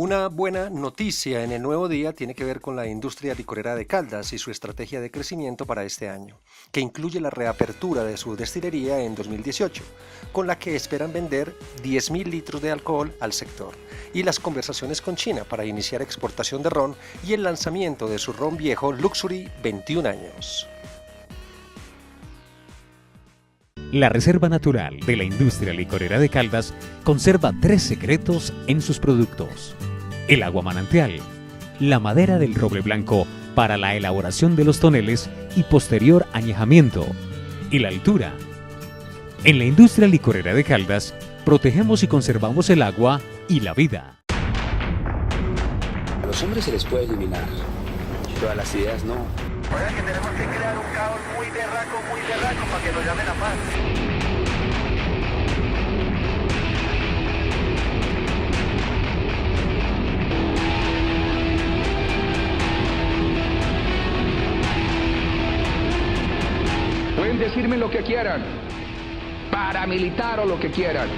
Una buena noticia en el nuevo día tiene que ver con la industria licorera de Caldas y su estrategia de crecimiento para este año, que incluye la reapertura de su destilería en 2018, con la que esperan vender 10.000 litros de alcohol al sector, y las conversaciones con China para iniciar exportación de ron y el lanzamiento de su ron viejo Luxury 21 años. La Reserva Natural de la Industria Licorera de Caldas conserva 3 secretos en sus productos: el agua manantial, la madera del roble blanco para la elaboración de los toneles y posterior añejamiento, y la altura. En la Industria Licorera de Caldas protegemos y conservamos el agua y la vida. A los hombres se les puede eliminar, pero a las ideas no. Oiga, que tenemos que crear un caos muy berraco para que nos llamen a paz. Pueden decirme lo que quieran, paramilitar o lo que quieran.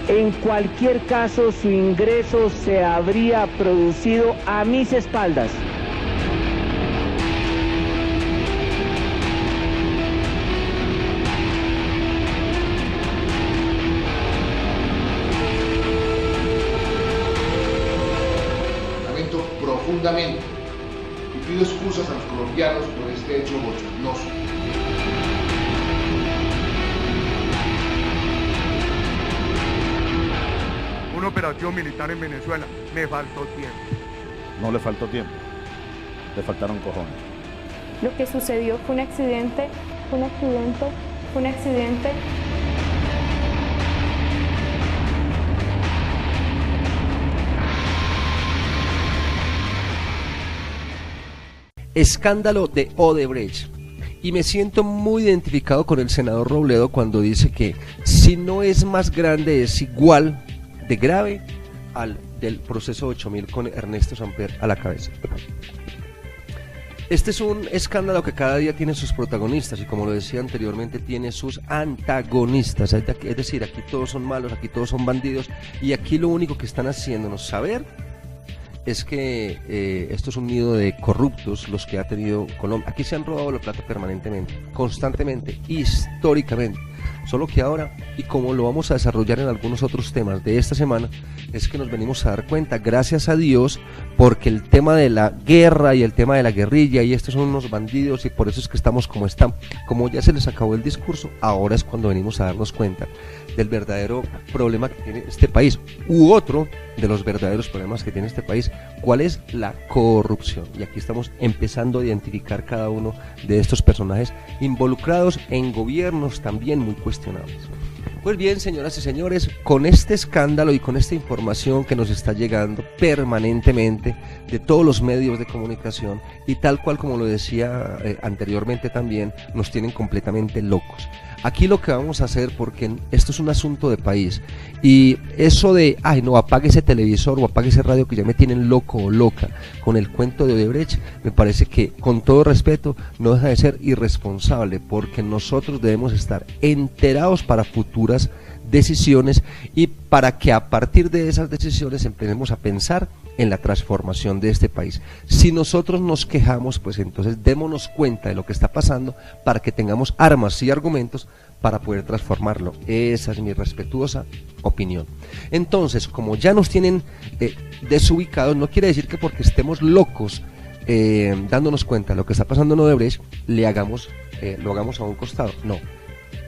En cualquier caso, su ingreso se habría producido a mis espaldas. Lamento profundamente y pido excusas a los colombianos por este hecho bochornoso. Una operación militar en Venezuela, me faltó tiempo. No le faltó tiempo, le faltaron cojones. Lo que sucedió fue un accidente. Escándalo de Odebrecht. Y me siento muy identificado con el senador Robledo cuando dice que si no es más grande es igual de grave al del proceso 8000 con Ernesto Samper a la cabeza. Este es un escándalo que cada día tiene sus protagonistas y, como lo decía anteriormente, tiene sus antagonistas. Es decir, aquí todos son malos, aquí todos son bandidos, y aquí lo único que están haciéndonos saber es que esto es un nido de corruptos los que ha tenido Colombia. Aquí se han robado la plata permanentemente, constantemente, históricamente. Solo que ahora, y como lo vamos a desarrollar en algunos otros temas de esta semana, es que nos venimos a dar cuenta, gracias a Dios, porque el tema de la guerra y el tema de la guerrilla, y estos son unos bandidos, y por eso es que estamos como están. Como ya se les acabó el discurso, ahora es cuando venimos a darnos cuenta del verdadero problema que tiene este país, u otro de los verdaderos problemas que tiene este país. ¿Cuál es? La corrupción. Y aquí estamos empezando a identificar cada uno de estos personajes involucrados en gobiernos también muy cuestionables. Pues bien, señoras y señores, con este escándalo y con esta información que nos está llegando permanentemente de todos los medios de comunicación, y tal cual como lo decía anteriormente también, nos tienen completamente locos. Aquí lo que vamos a hacer, porque esto es un asunto de país, y eso de, ay no, apague ese televisor o apague ese radio que ya me tienen loco o loca con el cuento de Odebrecht, me parece que, con todo respeto, no deja de ser irresponsable, porque nosotros debemos estar enterados para futuras decisiones y para que a partir de esas decisiones empecemos a pensar en la transformación de este país. Si nosotros nos quejamos, pues entonces démonos cuenta de lo que está pasando para que tengamos armas y argumentos para poder transformarlo. Esa es mi respetuosa opinión. Entonces, como ya nos tienen desubicados, no quiere decir que porque estemos locos dándonos cuenta de lo que está pasando en Odebrecht, lo hagamos a un costado. No,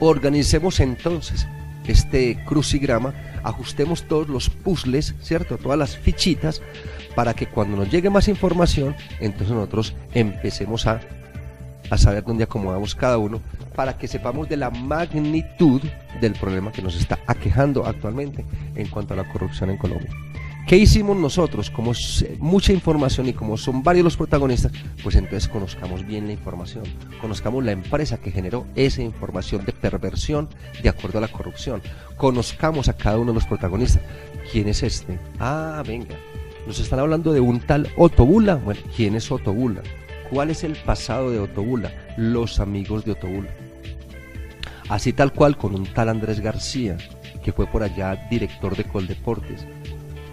organicemos entonces este crucigrama, ajustemos todos los puzzles, ¿cierto? Todas las fichitas, para que cuando nos llegue más información, entonces nosotros empecemos a saber dónde acomodamos cada uno, para que sepamos de la magnitud del problema que nos está aquejando actualmente en cuanto a la corrupción en Colombia. ¿Qué hicimos nosotros? Como es mucha información y como son varios los protagonistas, pues entonces conozcamos bien la información, conozcamos la empresa que generó esa información de perversión de acuerdo a la corrupción, conozcamos a cada uno de los protagonistas. ¿Quién es este? Ah, venga, Nos están hablando de un tal Otto Bula. Bueno, ¿quién es Otto Bula? ¿Cuál es el pasado de Otto Bula? Los amigos de Otto Bula. Así tal cual con un tal Andrés García, que fue por allá director de Coldeportes.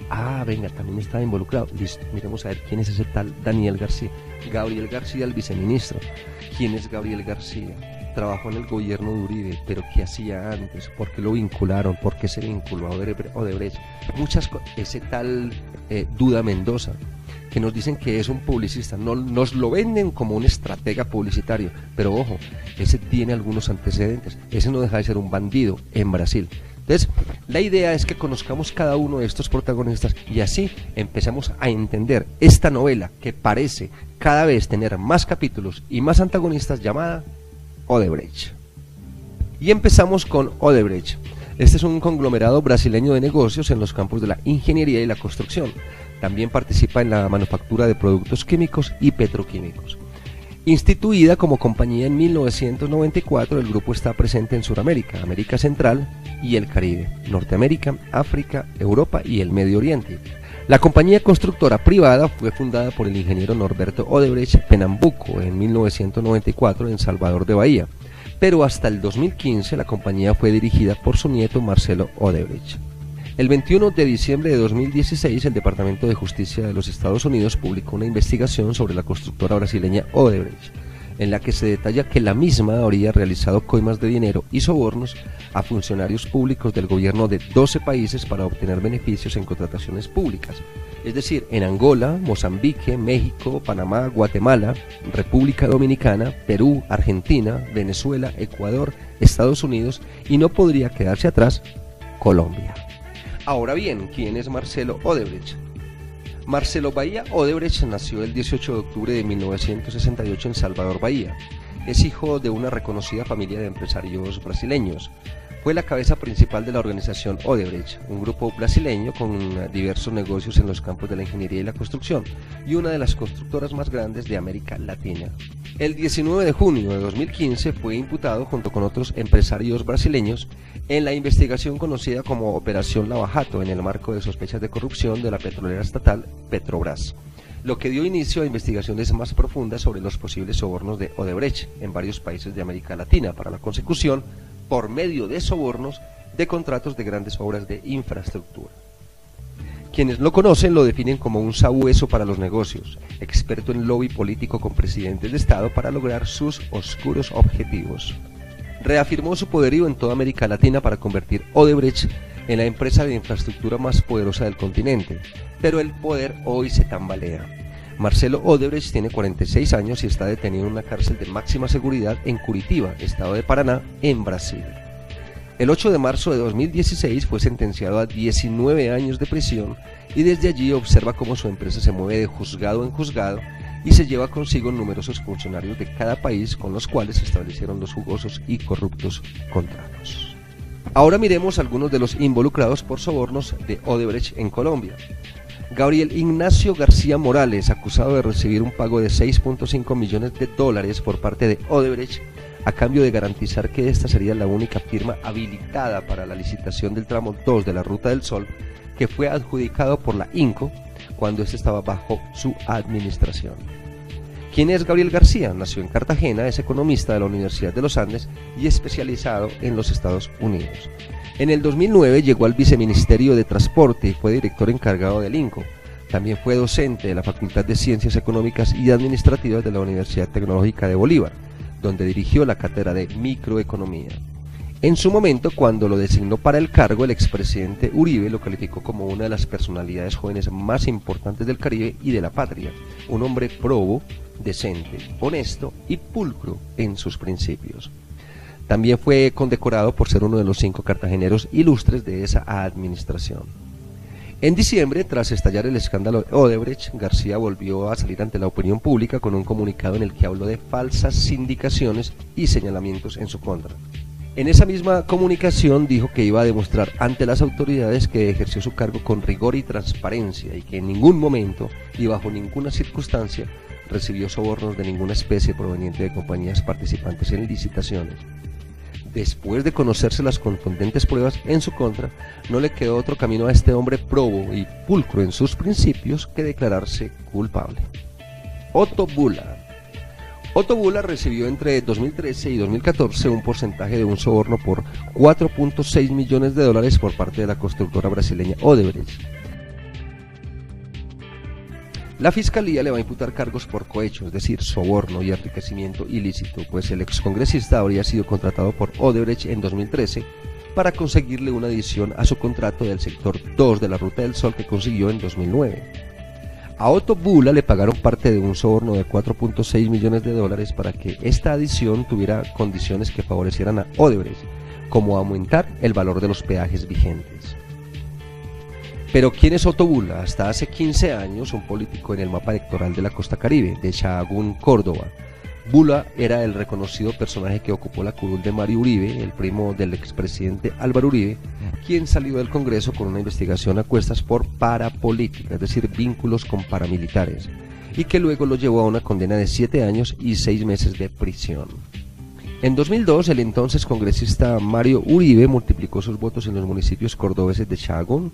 Ah, venga, también estaba involucrado. Listo, miremos a ver quién es ese tal Daniel García. Gabriel García, el viceministro. ¿Quién es Gabriel García? Trabajó en el gobierno de Uribe, pero ¿qué hacía antes? ¿Por qué lo vincularon? ¿Por qué se vinculó a Odebrecht? Muchas cosas. Ese tal Duda Mendoza, que nos dicen que es un publicista, no, nos lo venden como un estratega publicitario, pero ojo, ese tiene algunos antecedentes, ese no deja de ser un bandido en Brasil. Entonces, la idea es que conozcamos cada uno de estos protagonistas y así empezamos a entender esta novela que parece cada vez tener más capítulos y más antagonistas, llamada Odebrecht. Y empezamos con Odebrecht. Este es un conglomerado brasileño de negocios en los campos de la ingeniería y la construcción. También participa en la manufactura de productos químicos y petroquímicos. Instituida como compañía en 1994, el grupo está presente en Sudamérica, América Central y el Caribe, Norteamérica, África, Europa y el Medio Oriente. La compañía constructora privada fue fundada por el ingeniero Norberto Odebrecht Penambuco en 1994 en Salvador de Bahía, pero hasta el 2015 la compañía fue dirigida por su nieto Marcelo Odebrecht. El 21 de diciembre de 2016, el Departamento de Justicia de los Estados Unidos publicó una investigación sobre la constructora brasileña Odebrecht, en la que se detalla que la misma habría realizado coimas de dinero y sobornos a funcionarios públicos del gobierno de 12 países para obtener beneficios en contrataciones públicas, es decir, en Angola, Mozambique, México, Panamá, Guatemala, República Dominicana, Perú, Argentina, Venezuela, Ecuador, Estados Unidos y no podría quedarse atrás, Colombia. Ahora bien, ¿quién es Marcelo Odebrecht? Marcelo Bahía Odebrecht nació el 18 de octubre de 1968 en Salvador, Bahía. Es hijo de una reconocida familia de empresarios brasileños. Fue la cabeza principal de la organización Odebrecht, un grupo brasileño con diversos negocios en los campos de la ingeniería y la construcción, y una de las constructoras más grandes de América Latina. El 19 de junio de 2015 fue imputado junto con otros empresarios brasileños en la investigación conocida como Operación Lava Jato en el marco de sospechas de corrupción de la petrolera estatal Petrobras, lo que dio inicio a investigaciones más profundas sobre los posibles sobornos de Odebrecht en varios países de América Latina para la consecución, por medio de sobornos, de contratos de grandes obras de infraestructura. Quienes lo conocen lo definen como un sabueso para los negocios, experto en lobby político con presidentes de Estado para lograr sus oscuros objetivos. Reafirmó su poderío en toda América Latina para convertir Odebrecht en la empresa de infraestructura más poderosa del continente, pero el poder hoy se tambalea. Marcelo Odebrecht tiene 46 años y está detenido en una cárcel de máxima seguridad en Curitiba, estado de Paraná, en Brasil. El 8 de marzo de 2016 fue sentenciado a 19 años de prisión y desde allí observa cómo su empresa se mueve de juzgado en juzgado y se lleva consigo numerosos funcionarios de cada país con los cuales se establecieron los jugosos y corruptos contratos. Ahora miremos algunos de los involucrados por sobornos de Odebrecht en Colombia. Gabriel Ignacio García Morales, acusado de recibir un pago de $6.5 millones por parte de Odebrecht a cambio de garantizar que esta sería la única firma habilitada para la licitación del tramo 2 de la Ruta del Sol, que fue adjudicado por la INCO cuando este estaba bajo su administración. ¿Quién es Gabriel García? Nació en Cartagena, es economista de la Universidad de los Andes y especializado en los Estados Unidos. En el 2009 llegó al Viceministerio de Transporte y fue director encargado del INCO. También fue docente de la Facultad de Ciencias Económicas y Administrativas de la Universidad Tecnológica de Bolívar, donde dirigió la cátedra de Microeconomía. En su momento, cuando lo designó para el cargo, el expresidente Uribe lo calificó como una de las personalidades jóvenes más importantes del Caribe y de la patria, un hombre probo, decente, honesto y pulcro en sus principios. También fue condecorado por ser uno de los 5 cartageneros ilustres de esa administración. En diciembre, tras estallar el escándalo de Odebrecht, García volvió a salir ante la opinión pública con un comunicado en el que habló de falsas sindicaciones y señalamientos en su contra. En esa misma comunicación dijo que iba a demostrar ante las autoridades que ejerció su cargo con rigor y transparencia y que en ningún momento y bajo ninguna circunstancia recibió sobornos de ninguna especie proveniente de compañías participantes en licitaciones. Después de conocerse las contundentes pruebas en su contra, no le quedó otro camino a este hombre probo y pulcro en sus principios que declararse culpable. Otto Bula. Otto Bula recibió entre 2013 y 2014 un porcentaje de un soborno por 4.6 millones de dólares por parte de la constructora brasileña Odebrecht. La fiscalía le va a imputar cargos por cohecho, es decir, soborno y enriquecimiento ilícito, pues el excongresista habría sido contratado por Odebrecht en 2013 para conseguirle una adición a su contrato del sector 2 de la Ruta del Sol que consiguió en 2009. A Otto Bula le pagaron parte de un soborno de 4.6 millones de dólares para que esta adición tuviera condiciones que favorecieran a Odebrecht, como aumentar el valor de los peajes vigentes. Pero ¿quién es Otto Bula? Hasta hace 15 años un político en el mapa electoral de la costa caribe, de Sahagún, Córdoba. Bula era el reconocido personaje que ocupó la curul de Mario Uribe, el primo del expresidente Álvaro Uribe, quien salió del Congreso con una investigación a cuestas por parapolítica, es decir, vínculos con paramilitares, y que luego lo llevó a una condena de 7 años y 6 meses de prisión. En 2002, el entonces congresista Mario Uribe multiplicó sus votos en los municipios cordobeses de Sahagún,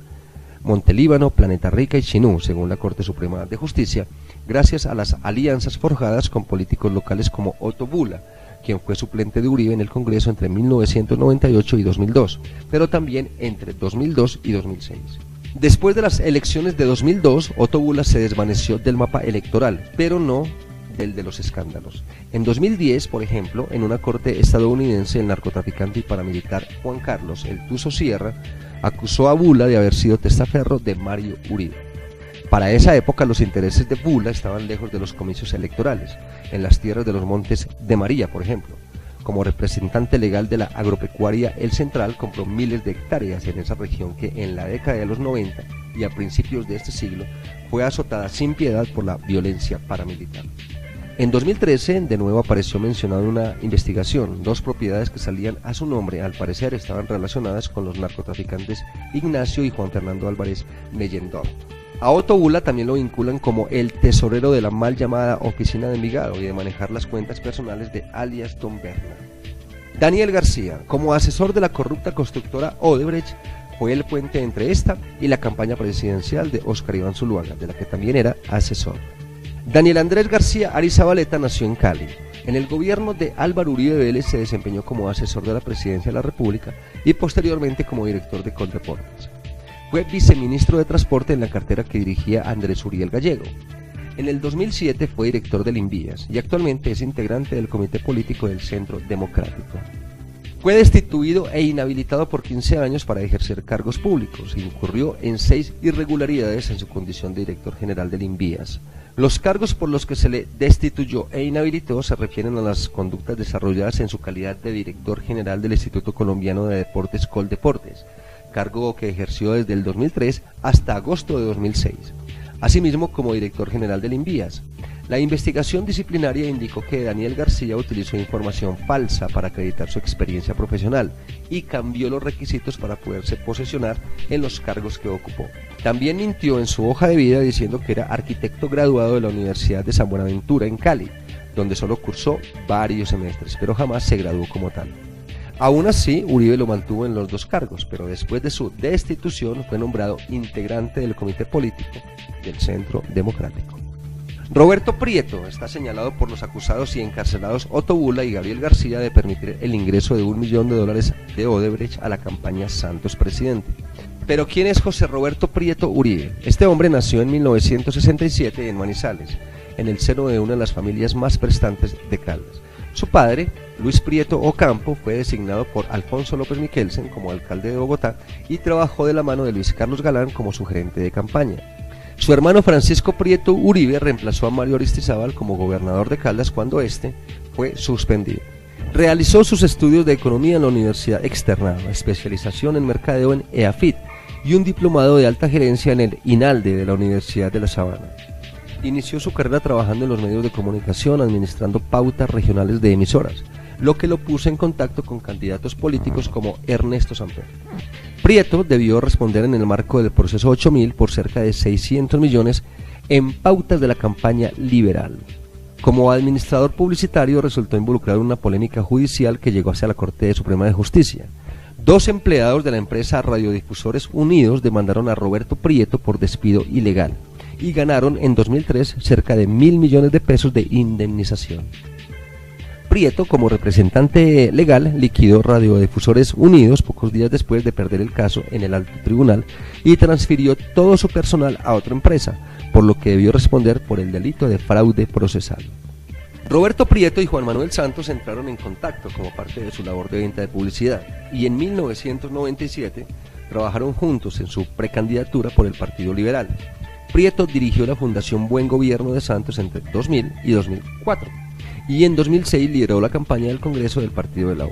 Montelíbano, Planeta Rica y Chinú, según la Corte Suprema de Justicia, gracias a las alianzas forjadas con políticos locales como Otto Bula, quien fue suplente de Uribe en el Congreso entre 1998 y 2002, pero también entre 2002 y 2006. Después de las elecciones de 2002, Otto Bula se desvaneció del mapa electoral, pero no del de los escándalos. En 2010, por ejemplo, en una corte estadounidense, el narcotraficante y paramilitar Juan Carlos El Tuzo Sierra acusó a Bula de haber sido testaferro de Mario Uribe. Para esa época los intereses de Bula estaban lejos de los comicios electorales, en las tierras de los Montes de María, por ejemplo. Como representante legal de la agropecuaria El Central, compró miles de hectáreas en esa región que en la década de los 90 y a principios de este siglo fue azotada sin piedad por la violencia paramilitar. En 2013, de nuevo apareció mencionado en una investigación, 2 propiedades que salían a su nombre, al parecer estaban relacionadas con los narcotraficantes Ignacio y Juan Fernando Álvarez Mellendorf. A Otto Bula también lo vinculan como el tesorero de la mal llamada Oficina de Envigado y de manejar las cuentas personales de alias Don Berna. Daniel García, como asesor de la corrupta constructora Odebrecht, fue el puente entre esta y la campaña presidencial de Óscar Iván Zuluaga, de la que también era asesor. Daniel Andrés García Arizabaleta nació en Cali. En el gobierno de Álvaro Uribe Vélez se desempeñó como asesor de la Presidencia de la República y posteriormente como director de Coldeportes. Fue viceministro de Transporte en la cartera que dirigía Andrés Uriel Gallego. En el 2007 fue director del Invías y actualmente es integrante del Comité Político del Centro Democrático. Fue destituido e inhabilitado por 15 años para ejercer cargos públicos e incurrió en 6 irregularidades en su condición de director general del Invías. Los cargos por los que se le destituyó e inhabilitó se refieren a las conductas desarrolladas en su calidad de director general del Instituto Colombiano de Deportes Coldeportes, cargo que ejerció desde el 2003 hasta agosto de 2006, asimismo como director general del Invías. La investigación disciplinaria indicó que Daniel García utilizó información falsa para acreditar su experiencia profesional y cambió los requisitos para poderse posesionar en los cargos que ocupó. También mintió en su hoja de vida diciendo que era arquitecto graduado de la Universidad de San Buenaventura en Cali, donde solo cursó varios semestres, pero jamás se graduó como tal. Aún así, Uribe lo mantuvo en los 2 cargos, pero después de su destitución fue nombrado integrante del Comité Político del Centro Democrático. Roberto Prieto está señalado por los acusados y encarcelados Otto Bula y Gabriel García de permitir el ingreso de $1 millón de Odebrecht a la campaña Santos Presidente. Pero ¿quién es José Roberto Prieto Uribe? Este hombre nació en 1967 en Manizales, en el seno de una de las familias más prestantes de Caldas. Su padre, Luis Prieto Ocampo, fue designado por Alfonso López Miquelsen como alcalde de Bogotá y trabajó de la mano de Luis Carlos Galán como su gerente de campaña. Su hermano Francisco Prieto Uribe reemplazó a Mario Aristizábal como gobernador de Caldas cuando este fue suspendido. Realizó sus estudios de economía en la Universidad Externada, especialización en mercadeo en EAFIT y un diplomado de alta gerencia en el INALDE de la Universidad de La Sabana. Inició su carrera trabajando en los medios de comunicación, administrando pautas regionales de emisoras, lo que lo puso en contacto con candidatos políticos como Ernesto Samper. Prieto debió responder en el marco del proceso 8000 por cerca de 600 millones en pautas de la campaña liberal. Como administrador publicitario resultó involucrado en una polémica judicial que llegó hacia la Corte Suprema de Justicia. 2 empleados de la empresa Radiodifusores Unidos demandaron a Roberto Prieto por despido ilegal y ganaron en 2003 cerca de 1.000 millones de pesos de indemnización. Prieto, como representante legal, liquidó Radiodifusores Unidos pocos días después de perder el caso en el alto tribunal y transfirió todo su personal a otra empresa, por lo que debió responder por el delito de fraude procesal. Roberto Prieto y Juan Manuel Santos entraron en contacto como parte de su labor de venta de publicidad y en 1997 trabajaron juntos en su precandidatura por el Partido Liberal. Prieto dirigió la Fundación Buen Gobierno de Santos entre 2000 y 2004 y en 2006 lideró la campaña del Congreso del Partido de la U.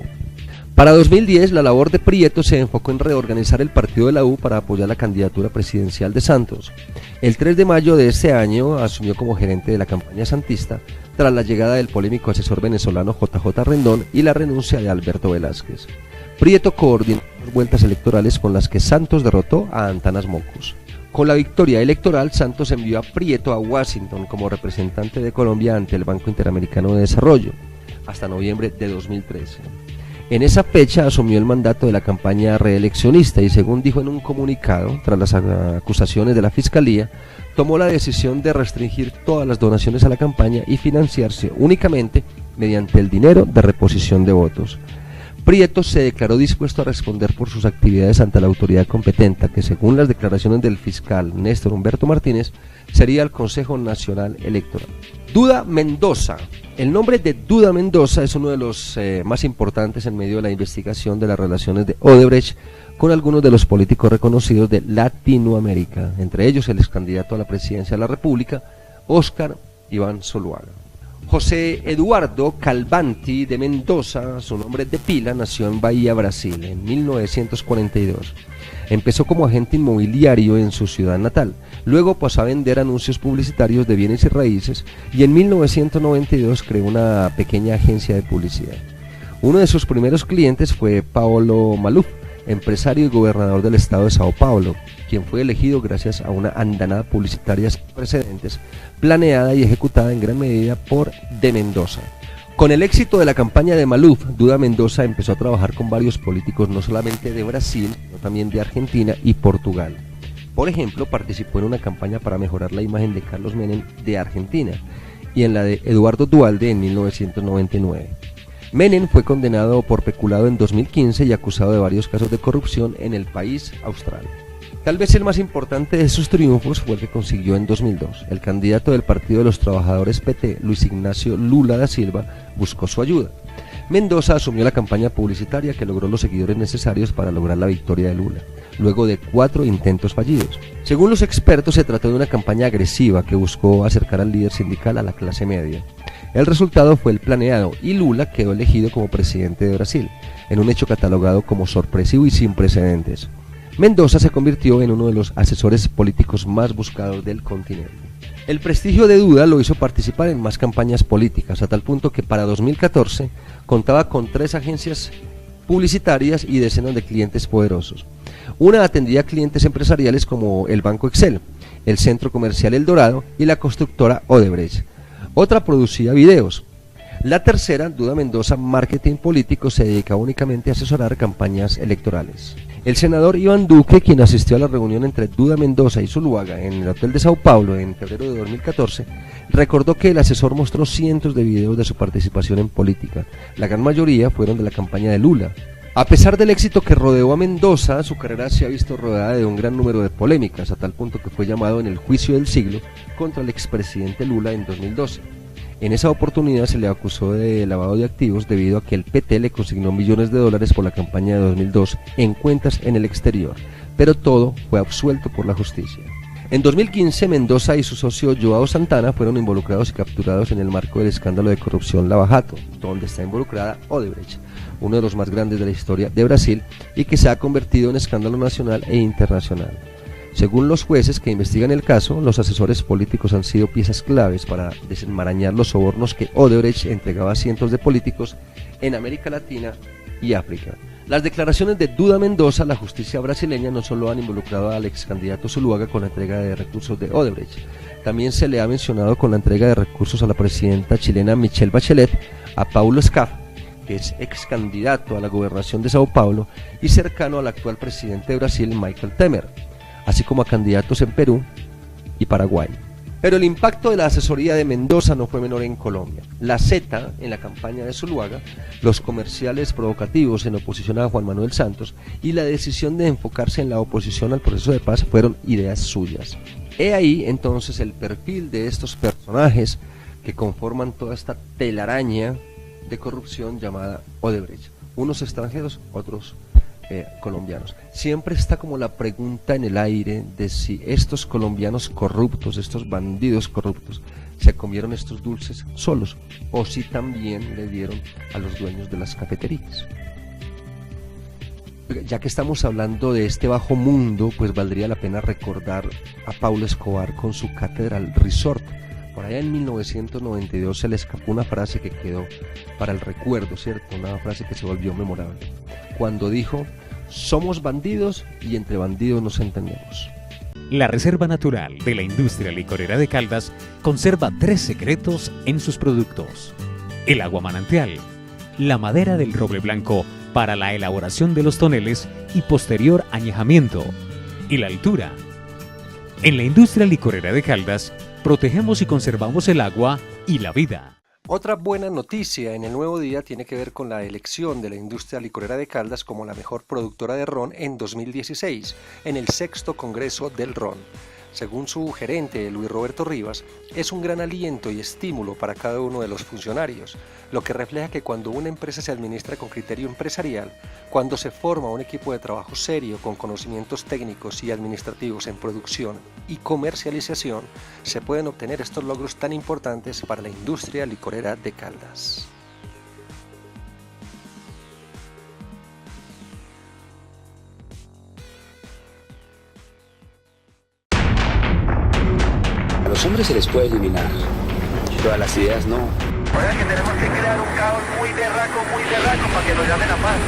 Para 2010 la labor de Prieto se enfocó en reorganizar el Partido de la U para apoyar la candidatura presidencial de Santos. El 3 de mayo de este año asumió como gerente de la campaña santista tras la llegada del polémico asesor venezolano JJ Rendón y la renuncia de Alberto Velázquez. Prieto coordinó las vueltas electorales con las que Santos derrotó a Antanas Mocus. Con la victoria electoral, Santos envió a Prieto a Washington como representante de Colombia ante el Banco Interamericano de Desarrollo, hasta noviembre de 2013. En esa fecha asumió el mandato de la campaña reeleccionista y, según dijo en un comunicado, tras las acusaciones de la Fiscalía, tomó la decisión de restringir todas las donaciones a la campaña y financiarse únicamente mediante el dinero de reposición de votos. Prieto se declaró dispuesto a responder por sus actividades ante la autoridad competente, que según las declaraciones del fiscal Néstor Humberto Martínez, sería el Consejo Nacional Electoral. Duda Mendoza. El nombre de Duda Mendoza es uno de los más importantes en medio de la investigación de las relaciones de Odebrecht con algunos de los políticos reconocidos de Latinoamérica, entre ellos el ex candidato a la presidencia de la República, Óscar Iván Zuluaga. José Eduardo Calvanti de Mendoza, su nombre de pila, nació en Bahía, Brasil, en 1942. Empezó como agente inmobiliario en su ciudad natal, luego pasó a vender anuncios publicitarios de bienes y raíces y en 1992 creó una pequeña agencia de publicidad. Uno de sus primeros clientes fue Paulo Maluf, empresario y gobernador del estado de Sao Paulo, quien fue elegido gracias a una andanada publicitaria sin precedentes, planeada y ejecutada en gran medida por De Mendoza. Con el éxito de la campaña de Maluf, Duda Mendoza empezó a trabajar con varios políticos no solamente de Brasil, sino también de Argentina y Portugal. Por ejemplo, participó en una campaña para mejorar la imagen de Carlos Menem de Argentina y en la de Eduardo Duhalde en 1999. Menem fue condenado por peculado en 2015 y acusado de varios casos de corrupción en el país austral. Tal vez el más importante de sus triunfos fue el que consiguió en 2002. El candidato del Partido de los Trabajadores PT, Luis Ignacio Lula da Silva, buscó su ayuda. Mendoza asumió la campaña publicitaria que logró los seguidores necesarios para lograr la victoria de Lula, luego de 4 intentos fallidos. Según los expertos, se trató de una campaña agresiva que buscó acercar al líder sindical a la clase media. El resultado fue el planeado y Lula quedó elegido como presidente de Brasil, en un hecho catalogado como sorpresivo y sin precedentes. Mendoza se convirtió en uno de los asesores políticos más buscados del continente. El prestigio de Duda lo hizo participar en más campañas políticas, a tal punto que para 2014 contaba con 3 agencias publicitarias y decenas de clientes poderosos. Una atendía a clientes empresariales como el Banco Excel, el Centro Comercial El Dorado y la constructora Odebrecht. Otra producía videos. La tercera, Duda Mendoza Marketing Político, se dedicaba únicamente a asesorar campañas electorales. El senador Iván Duque, quien asistió a la reunión entre Duda Mendoza y Zuluaga en el Hotel de Sao Paulo en febrero de 2014, recordó que el asesor mostró cientos de videos de su participación en política. La gran mayoría fueron de la campaña de Lula. A pesar del éxito que rodeó a Mendoza, su carrera se ha visto rodeada de un gran número de polémicas, a tal punto que fue llamado en el juicio del siglo contra el expresidente Lula en 2012. En esa oportunidad se le acusó de lavado de activos debido a que el PT le consignó millones de dólares por la campaña de 2002 en cuentas en el exterior, pero todo fue absuelto por la justicia. En 2015, Mendoza y su socio Joao Santana fueron involucrados y capturados en el marco del escándalo de corrupción Lava Jato, donde está involucrada Odebrecht, uno de los más grandes de la historia de Brasil y que se ha convertido en escándalo nacional e internacional. Según los jueces que investigan el caso, los asesores políticos han sido piezas claves para desenmarañar los sobornos que Odebrecht entregaba a cientos de políticos en América Latina y África. Las declaraciones de Duda Mendoza, la justicia brasileña, no solo han involucrado al ex candidato Zuluaga con la entrega de recursos de Odebrecht, también se le ha mencionado con la entrega de recursos a la presidenta chilena Michelle Bachelet, a Paulo Scaff, que es ex candidato a la gobernación de Sao Paulo y cercano al actual presidente de Brasil, Michel Temer, así como a candidatos en Perú y Paraguay. Pero el impacto de la asesoría de Mendoza no fue menor en Colombia. La Z en la campaña de Zuluaga, los comerciales provocativos en oposición a Juan Manuel Santos y la decisión de enfocarse en la oposición al proceso de paz fueron ideas suyas. He ahí entonces el perfil de estos personajes que conforman toda esta telaraña de corrupción llamada Odebrecht. Unos extranjeros, otros colombianos. Siempre está como la pregunta en el aire de si estos colombianos corruptos, estos bandidos corruptos, se comieron estos dulces solos o si también le dieron a los dueños de las cafeterías. Ya que estamos hablando de este bajo mundo, pues valdría la pena recordar a Pablo Escobar con su Catedral Resort. Por allá en 1992 se le escapó una frase que quedó para el recuerdo, ¿cierto? Una frase que se volvió memorable. Cuando dijo, somos bandidos y entre bandidos nos entendemos. La Reserva Natural de la Industria Licorera de Caldas conserva 3 secretos en sus productos: el agua manantial, la madera del roble blanco para la elaboración de los toneles y posterior añejamiento, y la altura. En la Industria Licorera de Caldas protegemos y conservamos el agua y la vida. Otra buena noticia en el nuevo día tiene que ver con la elección de la Industria Licorera de Caldas como la mejor productora de ron en 2016, en el 6º Congreso del Ron. Según su gerente, Luis Roberto Rivas, es un gran aliento y estímulo para cada uno de los funcionarios, lo que refleja que cuando una empresa se administra con criterio empresarial, cuando se forma un equipo de trabajo serio con conocimientos técnicos y administrativos en producción y comercialización, se pueden obtener estos logros tan importantes para la industria licorera de Caldas. A los hombres se les puede eliminar, pero a las ideas no. Oiga, que tenemos que crear un caos muy berraco para que nos llamen a paz.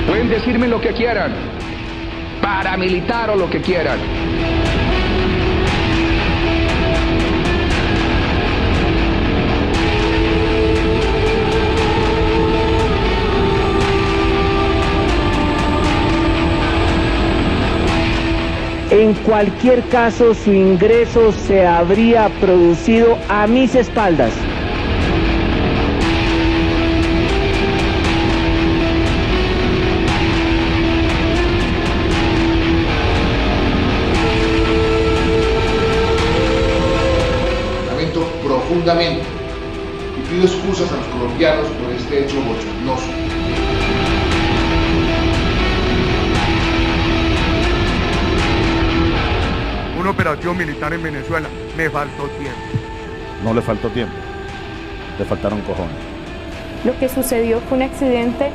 Pueden decirme lo que quieran, paramilitar o lo que quieran. En cualquier caso, su ingreso se habría producido a mis espaldas. Lamento profundamente y pido excusas a los colombianos por este hecho bochornoso. Una operación militar en Venezuela, me faltó tiempo. No le faltó tiempo, le faltaron cojones. Lo que sucedió fue un accidente